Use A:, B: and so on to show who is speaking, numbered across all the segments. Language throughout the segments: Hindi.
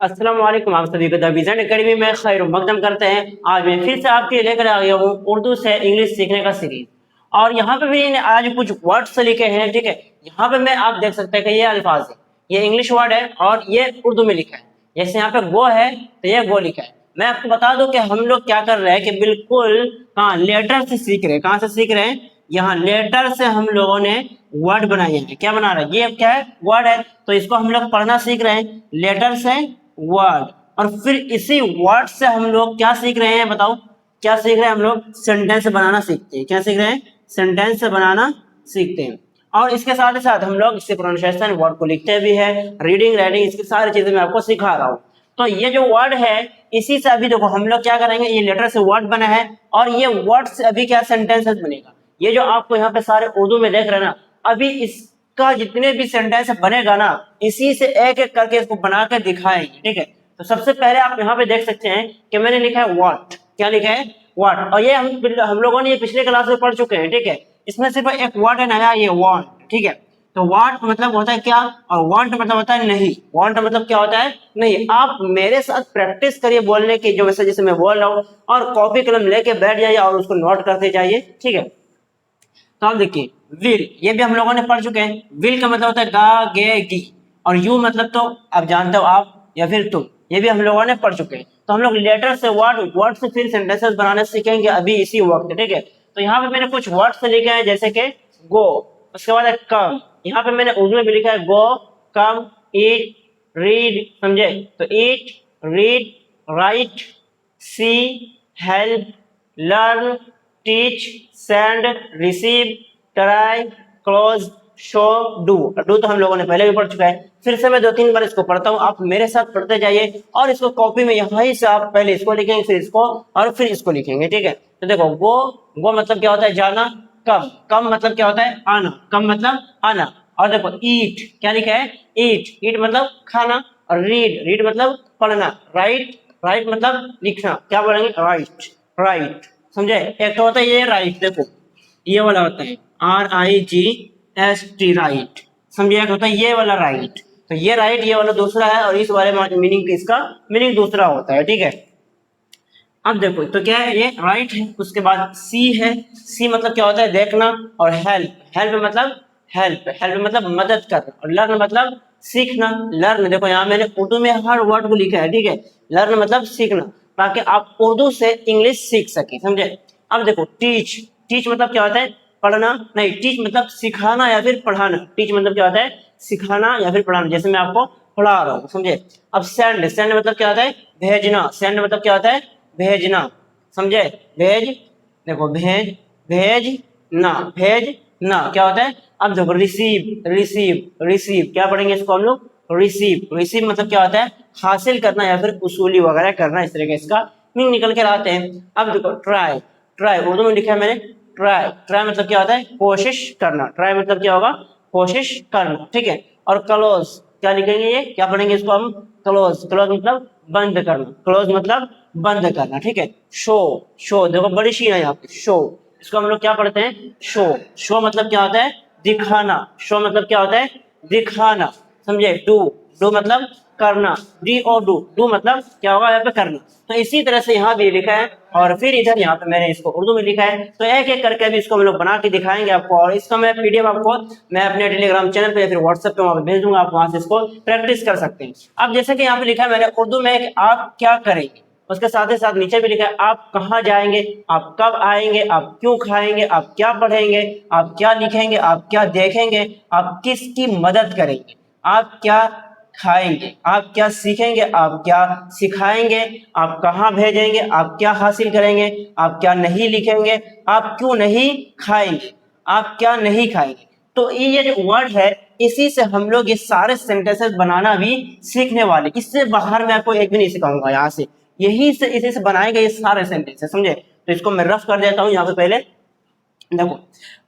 A: अस्सलाम वालेकुम, आप सभी को द विज़न एकेडमी में खैर मकदम करते हैं। आज मैं फिर से आपके लिए लेकर आ गया हूँ उर्दू से इंग्लिश सीखने का सीरीज। और यहाँ पे भी आज कुछ वर्ड्स लिखे हैं, ठीक है। यहाँ पे मैं आप देख सकते हैं कि ये अल्फाज है, ये इंग्लिश वर्ड है और ये उर्दू में लिखा है। जैसे यहाँ पे गो है तो ये गो लिखा है। मैं आपको बता दूं कि हम लोग क्या कर रहे हैं कि बिल्कुल कहाँ लेटर से सीख रहे हैं। कहाँ से सीख रहे हैं? यहाँ लेटर से हम लोगों ने वर्ड बनाए हैं। क्या बना रहे हैं? ये क्या है? वर्ड है। तो इसको हम लोग पढ़ना सीख रहे हैं लेटर से वर्ड। और फिर इसी वर्ड से हम लोग क्या सीख रहे हैं? बताओ क्या सीख रहे हैं? हम लोग सेंटेंस बनाना सीखते हैं। क्या सीख रहे हैं? सेंटेंस बनाना सीखते हैं। और इसके साथ ही साथ हम लोग इससे प्रोनाउंसिएशन वर्ड को लिखते भी है, रीडिंग राइटिंग इसकी सारी चीजें मैं आपको सिखा रहा हूँ। तो ये जो वर्ड है इसी से अभी देखो हम लोग क्या करेंगे, ये लेटर से वर्ड बना है और ये वर्ड से अभी क्या सेंटेंसेस बनेगा। ये जो आपको यहाँ पे सारे उर्दू में देख रहे हैं ना, अभी इसका जितने भी सेंटेंस बनेगा ना, इसी से एक एक करके इसको बना कर दिखाएंगे, ठीक है। तो सबसे पहले आप यहाँ पे देख सकते हैं कि मैंने लिखा है व्हाट। क्या लिखा है? व्हाट। और ये हम लोगों ने ये पिछले क्लास में पढ़ चुके हैं, ठीक है। इसमें सिर्फ एक वर्ड है नया, ये वांट, ठीक है। तो वांट मतलब होता है क्या और वांट मतलब होता है नहीं। वांट मतलब क्या होता है? नहीं। आप मेरे साथ प्रैक्टिस करिए बोलने की, जो वैसे जैसे मैं बोल रहा हूँ, और कॉपी कलम लेके बैठ जाइए और उसको नोट करते जाइए, ठीक है। तो आप देखिए विल, ये भी हम लोगों ने पढ़ चुके हैं। विल का मतलब होता है गा गे गी। और यू मतलब तो आप जानते हो, आप या फिर तुम, ये भी हम लोगों ने पढ़ चुके हैं। तो हम लोग लेटर से वर्ड, वर्ड से फिर सेंटेंसेस बनाने सीखेंगे अभी इसी वक्त, ठीक है। तो यहाँ पे मैंने कुछ वर्ड्स लिखे हैं जैसे कि गो, उसके बाद है कम। यहाँ पे मैंने उर्दू में भी लिखा है गो, कम, ईट, रीड, समझे। तो eat, read, write, see, help, learn, teach, send, receive, try, close, show, do. Do तो हम लोगों ने पहले भी पढ़ चुका है। फिर से मैं 2-3 बार इसको पढ़ता हूँ, आप मेरे साथ पढ़ते जाइए और इसको कॉपी में यहीं से आप पहले इसको लिखेंगे, फिर इसको और फिर इसको लिखेंगे, ठीक है। तो देखो गो मतलब क्या होता है? जाना। कम, कम मतलब क्या होता है? आना। कम मतलब आना। और देखो ईट, क्या लिखा है? ईट, ईट मतलब खाना। और रीड, रीड मतलब पढ़ना। राइट, राइट मतलब लिखना। क्या बोलेंगे? राइट, राइट, समझे। एक तो होता है ये राइट, देखो ये वाला होता है RIGHT, राइट, समझे। एक होता है ये वाला राइट। तो ये राइट, ये वाला दूसरा है और इस वाले मीनिंग, इसका मीनिंग दूसरा होता है, ठीक है। अब देखो तो क्या है, ये राइट है। उसके बाद सी है। सी मतलब क्या होता है? देखना। और हेल्प, हेल्प मतलब हेल्प, हेल्प मतलब मदद करना। और लर्न मतलब सीखना। लर्न देखो यहाँ मैंने उर्दू में हर वर्ड को लिखा है, ठीक है। लर्न मतलब सीखना, ताकि आप उर्दू से इंग्लिश सीख सके, समझे। अब देखो टीच, टीच मतलब क्या होता है? पढ़ना। नहीं, टीच मतलब सिखाना या फिर पढ़ाना। टीच मतलब क्या होता है? सिखाना या फिर पढ़ाना, जैसे मैं आपको पढ़ा रहा हूँ, समझे। अब सेंड, सेंड मतलब क्या होता है? भेजना। सेंड मतलब क्या होता है? भेजना, समझे। भेज, देखो भेज, भेज ना, भेज ना क्या होता है? अब देखो रिसीव, रिसीव, रिसीव क्या पढ़ेंगे इसको हम लोग? रिसीव, रिसीव मतलब क्या होता है? हासिल करना या फिर उसूली वगैरह करना, इस तरह का इसका मीनिंग निकल कर आते हैं। अब देखो ट्राई, ट्राई उर्दू में लिखा है मैंने ट्राई। ट्राई मतलब क्या होता है? कोशिश करना। ट्राई मतलब क्या होगा? कोशिश करना, ठीक है। और क्लोज, क्या लिखेंगे? ये क्या पढ़ेंगे इसको हम? क्लोज, क्लोज मतलब बंद करना। क्लोज मतलब बंद करना, ठीक है। शो, शो देखो बड़ी शी है यहाँ पे, शो, इसको हम लोग क्या पढ़ते हैं? शो। शो मतलब क्या होता है? दिखाना। शो मतलब क्या होता है? दिखाना, समझे। डू, डू मतलब करना। डी ओ डू, डू मतलब क्या होगा यहाँ पे? करना। तो इसी तरह से यहाँ भी लिखा है और फिर इधर यहाँ पे मैंने इसको उर्दू में लिखा है। तो एक एक करके अभी इसको हम लोग बना के दिखाएंगे आपको। और इसका मैं PDF आपको मैं अपने टेलीग्राम चैनल पे या फिर व्हाट्सएप पे वहां पे भेज दूंगा, आप वहां से इसको प्रैक्टिस कर सकते हैं। अब जैसे कि यहाँ पे लिखा है मैंने उर्दू में कि आप क्या करेंगे, उसके साथ ही साथ नीचे भी लिखा है आप कहाँ जाएंगे, आप कब आएंगे, आप क्यों खाएंगे, आप क्या पढ़ेंगे, आप क्या लिखेंगे, आप क्या देखेंगे, आप किसकी मदद करेंगे, आप क्या खाएंगे, आप क्या सीखेंगे, आप क्या सिखाएंगे, आप कहाँ भेजेंगे, आप क्या हासिल करेंगे, आप क्या नहीं लिखेंगे, आप क्यों नहीं खाएंगे, आप क्या नहीं खाएंगे। तो ये जो वर्ड है इसी से हम लोग ये सारे सेंटेंसेस बनाना भी सीखने वाले। इससे बाहर मैं आपको एक भी नहीं सिखाऊंगा, यहाँ से यही से इसी से बनाए गए ये सारे सेंटेंसेस, समझे। तो इसको मैं रफ कर देता हूँ यहाँ पे पहले। देखो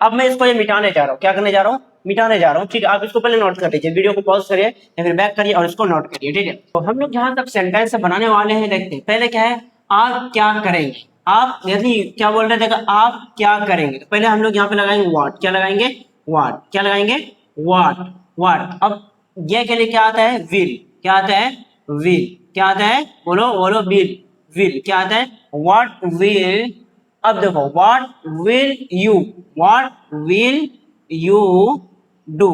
A: अब मैं इसको ये मिटाने जा रहा हूँ। क्या करने जा रहा हूँ? मिटाने जा रहा हूँ, ठीक है। आप इसको पहले नोट कर लीजिए, वीडियो को पॉज करिए या फिर बैक करिए और इसको नोट करिए, ठीक है। तो हम लोग जहां तक सेंटेंस बनाने वाले हैं, देखते हैं पहले क्या है। आप क्या करेंगे, आप यदि क्या बोल रहे थे कि आप क्या करेंगे, तो पहले हम लोग यहाँ पे लगाएंगे व्हाट। क्या लगाएंगे? व्हाट। क्या लगाएंगे? What, what. अब ये के लिए क्या आता है? विल। क्या आता है? विल क्या आता है, बोलो बोलो, विल विल क्या आता है, व्हाट विल। अब देखो what will you, what will you do,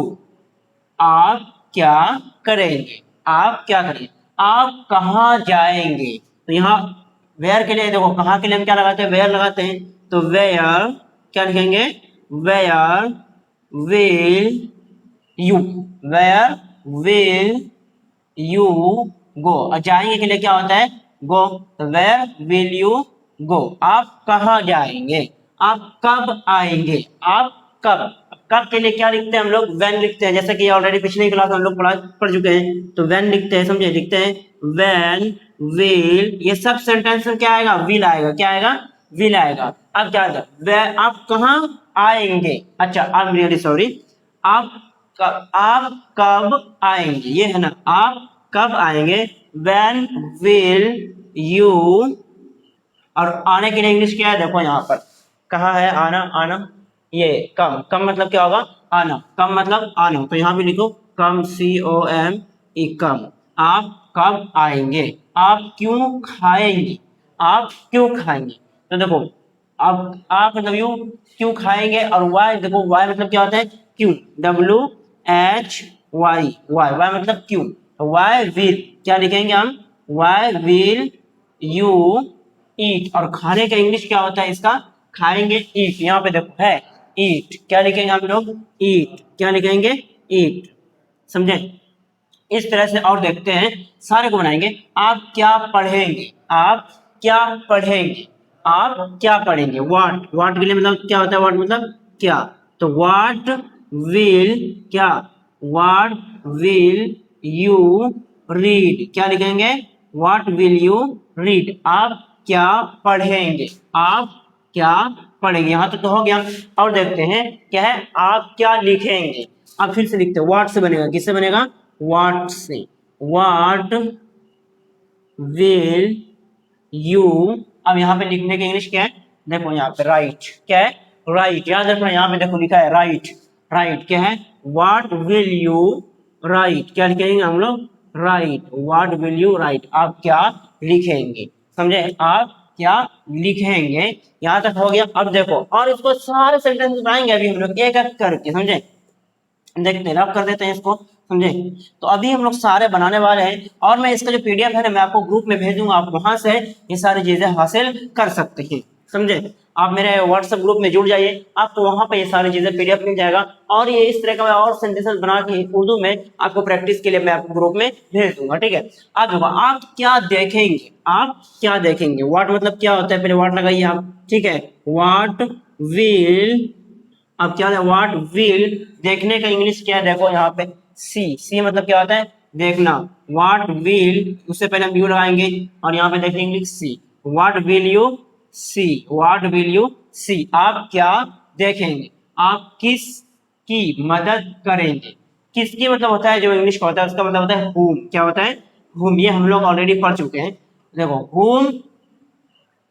A: आप क्या करेंगे, आप क्या करेंगे, आप कहाँ जाएंगे। तो यहाँ वेयर के लिए देखो, कहाँ के लिए हम क्या लगाते हैं, वेयर लगाते हैं। तो वेयर क्या लिखेंगे, where will you, where will you go. और जाएंगे के लिए क्या होता है, गो। तो वेयर विल यू गो, आप कहाँ जाएंगे, आप कब आएंगे, आप कब। कब के लिए क्या लिखते हैं हम लोग, व्हेन लिखते हैं, जैसे कि ऑलरेडी पिछली क्लास में हम लोग पढ़ चुके हैं। तो व्हेन लिखते हैं, समझे, लिखते हैं व्हेन विल, ये सब सेंटेंस में क्या आएगा, विल आएगा, क्या आएगा, विल आएगा। अब क्या आएगा, आप कहाँ आएंगे, अच्छा आई एम रियली सॉरी, आप कब आएंगे, ये है ना, आप कब आएंगे, व्हेन विल यू। और आने के लिए इंग्लिश क्या है, देखो यहाँ पर कहा है आना, आना, ये कम, कम मतलब क्या होगा, आना, कम मतलब आना। तो यहाँ पे लिखो कम, COME, कम। आप कब आएंगे, आप क्यों खाएंगे, आप क्यों खाएंगे। तो देखो आप मतलब यू क्यों खाएंगे, और वाई देखो, वाई मतलब क्या होता है, क्यों, WHY, वाई, वाई मतलब क्यों। वाई विल क्या लिखेंगे हम, वाई विल यू ईट। और खाने का इंग्लिश क्या होता है इसका, खाएंगे, ईट। यहाँ पे देखो है ईट, क्या लिखेंगे हम लोग, ईट, क्या लिखेंगे, ईट, समझे। इस तरह से और देखते हैं, सारे को बनाएंगे। आप क्या पढ़ेंगे, आप क्या पढ़ेंगे, आप क्या पढ़ेंगे। व्हाट, व्हाट के लिए मतलब क्या होता है, व्हाट मतलब क्या। तो व्हाट विल क्या, व्हाट विल यू रीड, क्या लिखेंगे, व्हाट विल यू रीड, आप क्या पढ़ेंगे, आप क्या पढ़ेंगे। यहां तक तो हो गया। और देखते हैं क्या है, आप क्या लिखेंगे। अब फिर से लिखते हैं, व्हाट से बनेगा, किससे बनेगा, व्हाट से, व्हाट विल यू। अब यहाँ पे लिखने की इंग्लिश क्या है, देखो यहाँ पे राइट, क्या है, राइट, याद रखना, यहाँ पे देखो लिखा है राइट, राइट क्या है, व्हाट विल यू राइट, क्या लिखेंगे हम लोग, right, what will you right, आप क्या लिखेंगे, समझे, आप क्या लिखेंगे। यहाँ तक हो गया। अब देखो, और इसको सारे सेंटेंस बनाएंगे अभी हम लोग एक एक करके, समझे, देखते हैं, रब कर देते हैं इसको, समझे। तो अभी हम लोग सारे बनाने वाले हैं, और मैं इसका जो PDF है ना, मैं आपको ग्रुप में भेज दूंगा, आप वहां से ये सारी चीजें हासिल कर सकते हैं, समझे। आप मेरे WhatsApp ग्रुप में जुड़ जाइए, आपको वहां पे ये सारी चीजें PDF मिल जाएगा। और ये इस तरह का मैं और सेंटेंसेस बना के उर्दू में आपको प्रैक्टिस के लिए मैं आपको ग्रुप में भेज दूंगा, ठीक है। आप देखो, आप क्या देखेंगे, आप क्या देखेंगे, व्हाट मतलब क्या होता है, पहले व्हाट लगाइए आप, ठीक है, व्हाट विल। अब क्या है, व्हाट विल, देखने का इंग्लिश क्या है, देखो यहाँ पे सी, सी मतलब क्या होता है, देखना। व्हाट विल, उससे पहले हम यू लगाएंगे, और यहाँ पे देखते English see, what will you see, what will you see, आप क्या देखेंगे, आप किस की मदद करेंगे। किसकी मतलब होता है, जो इंग्लिश का होता है उसका मतलब होता है हुम, क्या होता है, हुम, ये हम लोग ऑलरेडी पढ़ चुके हैं। देखो हुम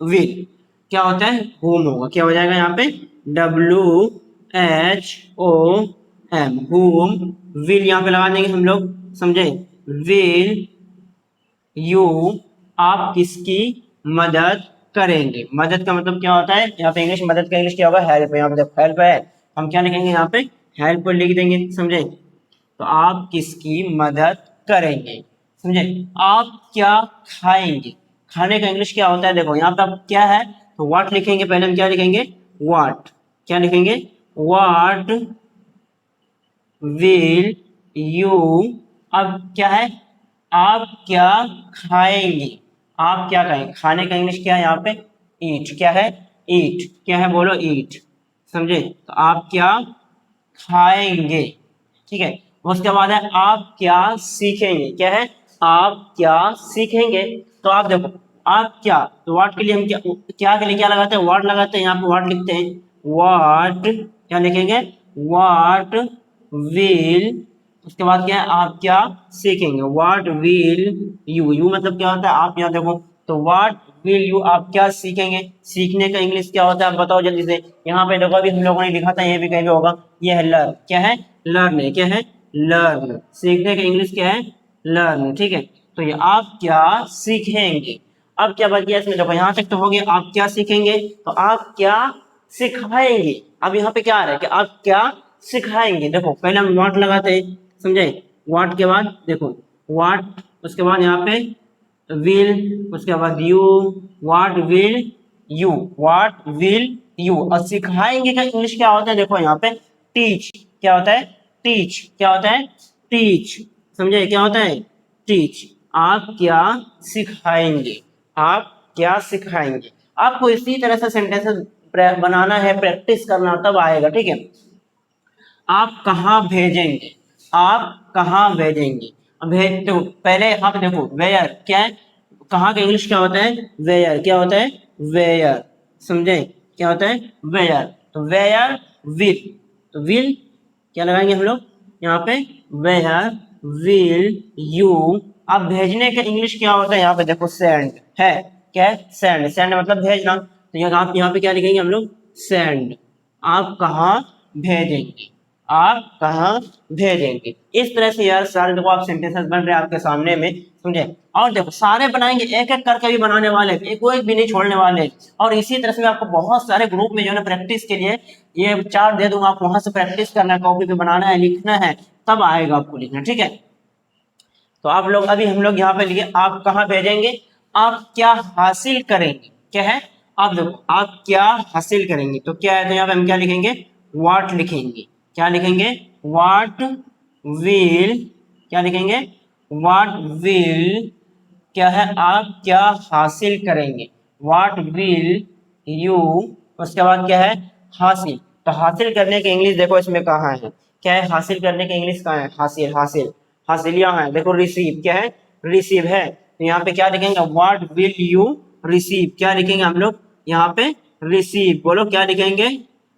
A: विल क्या होता है, होम होगा, क्या हो जाएगा यहाँ पे, WHOM, होम। विल यहाँ पे लगा देंगे हम लोग, समझे, विल यू, आप किसकी मदद करेंगे। मदद का मतलब क्या होता है, यहाँ पे इंग्लिश, मदद का इंग्लिश क्या होगा, हेल्प। यहाँ पे देखो हेल्प है, हम क्या लिखेंगे यहाँ पे, हेल्प लिख देंगे, समझे। तो आप किसकी मदद करेंगे, समझे। आप क्या खाएंगे, खाने का इंग्लिश क्या होता है, देखो यहाँ पे आप क्या है, तो व्हाट लिखेंगे, पहले हम क्या लिखेंगे, व्हाट, क्या लिखेंगे, व्हाट विल यू। अब क्या है, आप क्या खाएंगे, आप क्या खाएंगे, खाने का इंग्लिश क्या है यहाँ पे, ईट, क्या है, ईट, क्या है, बोलो ईट, समझे। तो आप क्या खाएंगे, ठीक है। उसके बाद है आप क्या सीखेंगे, क्या है, आप क्या सीखेंगे। तो आप देखो, आप क्या, तो व्हाट के लिए हम क्या, क्या के लिए क्या लगाते हैं, व्हाट लगाते हैं, यहाँ पे व्हाट लिखते हैं, व्हाट, क्या लिखेंगे, व्हाट विल। उसके बाद क्या है, आप क्या सीखेंगे, व्हाट विल यू, यू मतलब क्या होता है, आप, यहाँ देखो, तो व्हाट विल यू, आप क्या सीखेंगे। सीखने का इंग्लिश क्या होता है, आप बताओ जल्दी से। यहाँ पे देखो, अभी हम लोगों ने लिखा था, ये भी कहीं पे होगा, ये है लर्न, क्या है, लर्न है, क्या है, लर्न। सीखने का इंग्लिश क्या है, लर्न, ठीक है। तो ये आप क्या सीखेंगे। अब क्या बात किया इसमें, देखो यहाँ तक तो हो गया आप क्या सीखेंगे, तो आप क्या सिखाएंगे। अब यहाँ पे क्या आ रहा है कि आप क्या सिखाएंगे। देखो पहले हम व्हाट लगाते हैं, समझे, व्हाट के बाद देखो व्हाट, उसके बाद यहाँ पे विल, उसके बाद you, what will you, what will you. और सिखाएंगे का इंग्लिश क्या होता है, देखो यहाँ पे टीच, क्या होता है टीच, क्या होता है टीच, समझे क्या होता है टीच। आप क्या सिखाएंगे, आप क्या सिखाएंगे। आपको इसी तरह से सेंटेंसेस बनाना है, प्रैक्टिस करना, तब आएगा, ठीक है। आप कहाँ भेजेंगे, आप कहाँ भेजेंगे। अब भेज तो पहले यहाँ पे देखो वेयर क्या है, कहाँ का इंग्लिश क्या होता है वेयर, क्या होता है वेयर, समझे क्या होता है वेयर। तो वेयर विल, तो विल क्या लगाएंगे हम लोग यहाँ पे वेयर विल यू। अब भेजने का इंग्लिश क्या होता है, यहाँ पे देखो सेंड है, क्या है सेंड, सेंड मतलब भेजना। तो यहाँ पे क्या लिखेंगे हम लोग सेंड, आप कहाँ भेजेंगे, आप कहाँ भेजेंगे। इस तरह से यार सारे देखो आप सेंटेंसेस बन रहे हैं आपके सामने में, समझे। और देखो सारे बनाएंगे, एक एक करके भी बनाने वाले, एक भी नहीं छोड़ने वाले। और इसी तरह से मैं आपको बहुत सारे ग्रुप में जो है प्रैक्टिस के लिए ये चार्ट दे दूंगा, आप वहां से प्रैक्टिस करना है, कॉपी पे बनाना है, लिखना है, तब आएगा आपको लिखना, ठीक है। तो आप लोग अभी हम लोग यहाँ पे लिखे आप कहाँ भेजेंगे, आप क्या हासिल करेंगे, क्या है आप देखो आप क्या हासिल करेंगे। तो क्या है, तो यहाँ पे हम क्या लिखेंगे व्हाट लिखेंगे, क्या लिखेंगे व्हाट विल, क्या लिखेंगे व्हाट विल, क्या है आप क्या हासिल करेंगे, व्हाट विल यू। उसके बाद क्या है हासिल, तो हासिल करने के इंग्लिश देखो इसमें कहाँ है, क्या है हासिल करने के इंग्लिश कहाँ है हासिल, हासिल हासिल यहाँ है, देखो रिसीव, क्या है रिसीव है। तो यहाँ पे क्या लिखेंगे व्हाट विल यू रिसीव, क्या लिखेंगे हम लोग यहाँ पे रिसीव, बोलो क्या लिखेंगे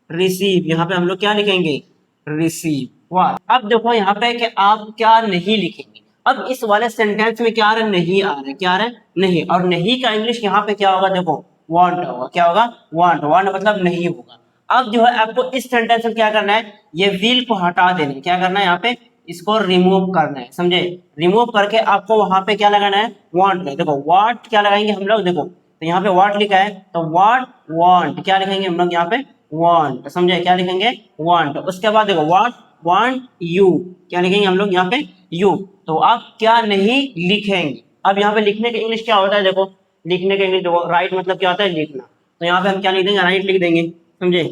A: रिसीव, यहाँ पे हम लोग क्या लिखेंगे रिसीव। वाह, अब देखो यहाँ पे कि आप क्या नहीं लिखेंगे। अब इस वाले सेंटेंस में क्या आ रहा है नहीं आ रहा है, क्या आ रहा है नहीं, और नहीं का इंग्लिश यहाँ पे क्या होगा देखो वांट होगा, क्या होगा वांट, वांट मतलब नहीं होगा। अब जो है आपको इस सेंटेंस में क्या करना है, ये विल को हटा देना है, क्या करना है यहाँ पे इसको रिमूव करना है, समझे। रिमूव करके आपको वहां पे क्या लगाना है वांट है, देखो वाट क्या लगाएंगे हम लोग, देखो तो यहाँ पे वाट लिखा है तो वाट वांट, क्या लिखेंगे हम लोग यहाँ पे वांट, समझे क्या लिखेंगे वांट। उसके बाद देखो वाट वांट यू, क्या लिखेंगे हम लोग यहाँ पे यू। तो आप क्या नहीं लिखेंगे। अब यहाँ पे लिखने का इंग्लिश क्या होता है, देखो लिखने का इंग्लिश देखो राइट मतलब क्या होता है लिखना, तो यहाँ पे हम क्या लिख देंगे राइट लिख देंगे, समझे।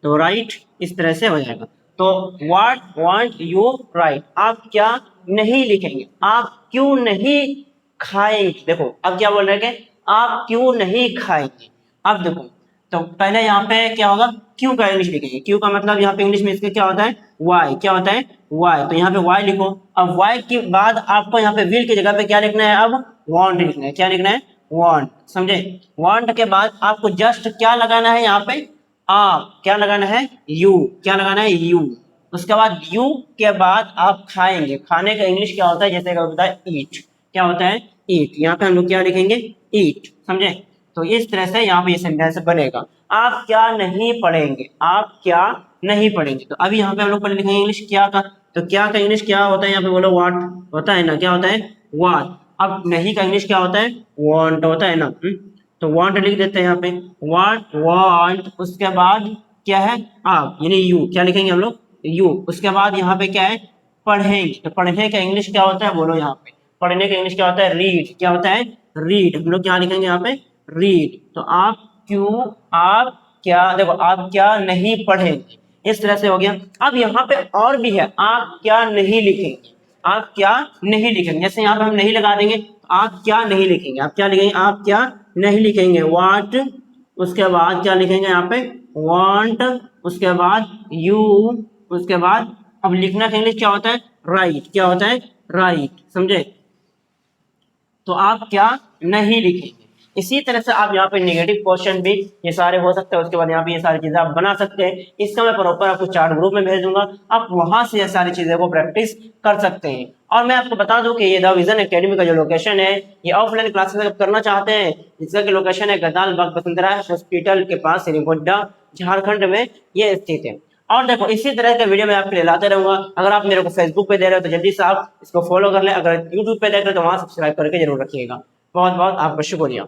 A: तो राइट इस तरह से हो जाएगा। तो व्हाट वांट यू राइट, आप क्या नहीं लिखेंगे, आप क्यों नहीं खाएंगे। देखो अब क्या बोल रहे हैं कि आप क्यों नहीं खाएंगे। अब देखो तो पहले यहाँ पे क्या होगा क्यों का इंग्लिश लिखेंगे, क्यों का मतलब यहाँ पे इंग्लिश में इसका क्या होता है वाई, क्या होता है वाई। तो यहाँ पे वाई लिखो। अब वाई के बाद आपको यहाँ पे विल की जगह पे क्या लिखना है अब वांट लिखना है, क्या लिखना है वांट, समझे। वांट के बाद आपको जस्ट क्या लगाना है यहाँ पे आप, क्या लगाना है यू, क्या लगाना है यू। उसके बाद यू के बाद आप खाएंगे, खाने का इंग्लिश क्या होता है जैसे होता है ईट, क्या होता है ईट। यहाँ पे हम लोग क्या लिखेंगे ईट, समझे। तो इस तरह से यहाँ पे ये सेंटेंस बनेगा। आप क्या नहीं पढ़ेंगे, आप क्या नहीं पढ़ेंगे। तो अभी यहाँ पे हम लोग पढ़े लिखेंगे इंग्लिश क्या का, तो क्या का इंग्लिश क्या होता है यहाँ पे बोलो व्हाट होता है ना, क्या होता है व्हाट। अब नहीं का इंग्लिश क्या होता है वांट होता है ना, तो वांट लिख देते हैं यहाँ पे वांट वांट। उसके बाद क्या है आप यानी यू, क्या लिखेंगे हम लोग यू। उसके बाद यहाँ पे क्या है पढ़ेंगे, तो पढ़ने का इंग्लिश क्या होता है बोलो यहाँ पे पढ़ने का इंग्लिश क्या होता है रीड, क्या होता है रीड। हम लोग क्या लिखेंगे यहाँ पे रीड। तो आप क्यों आप क्या देखो आप क्या नहीं पढ़ेंगे, इस तरह से हो गया। अब यहाँ पे और भी है आप क्या नहीं लिखेंगे, आप क्या नहीं लिखेंगे। जैसे यहाँ पे हम नहीं लगा देंगे आप क्या नहीं लिखेंगे, आप क्या लिखेंगे आप क्या नहीं लिखेंगे वाट। उसके बाद क्या लिखेंगे यहाँ पे वांट। उसके बाद यू। उसके बाद अब लिखना का इंग्लिश क्या होता है राइट, क्या होता है राइट, समझे। तो आप क्या नहीं लिखेंगे। इसी तरह से आप यहाँ पे नेगेटिव क्वेश्चन भी ये सारे हो सकते हैं। उसके बाद यहाँ पे ये सारी चीजें आप बना सकते हैं। इसका मैं प्रॉपर आपको चार्ट ग्रुप में भेज दूंगा, आप वहां से ये सारी चीजें को प्रैक्टिस कर सकते हैं। और मैं आपको बता दूं कि ये द विजन एकेडमी का जो लोकेशन है ये ऑफलाइन क्लासेस अगर करना चाहते हैं, जिसका कि लोकेशन है गदाल बाग बसुंधरा हॉस्पिटल के पास श्रीगोड्डा झारखंड में ये स्थित है। और देखो इसी तरह के वीडियो मैं आपके लिए लाते रहूंगा। अगर आप मेरे को फेसबुक पे दे रहे हो तो जल्दी से आप इसको फॉलो कर ले, अगर यूट्यूब पे देख रहे हो तो वहां सब्सक्राइब करके जरूर रखिएगा। बहुत बहुत आपका शुक्रिया।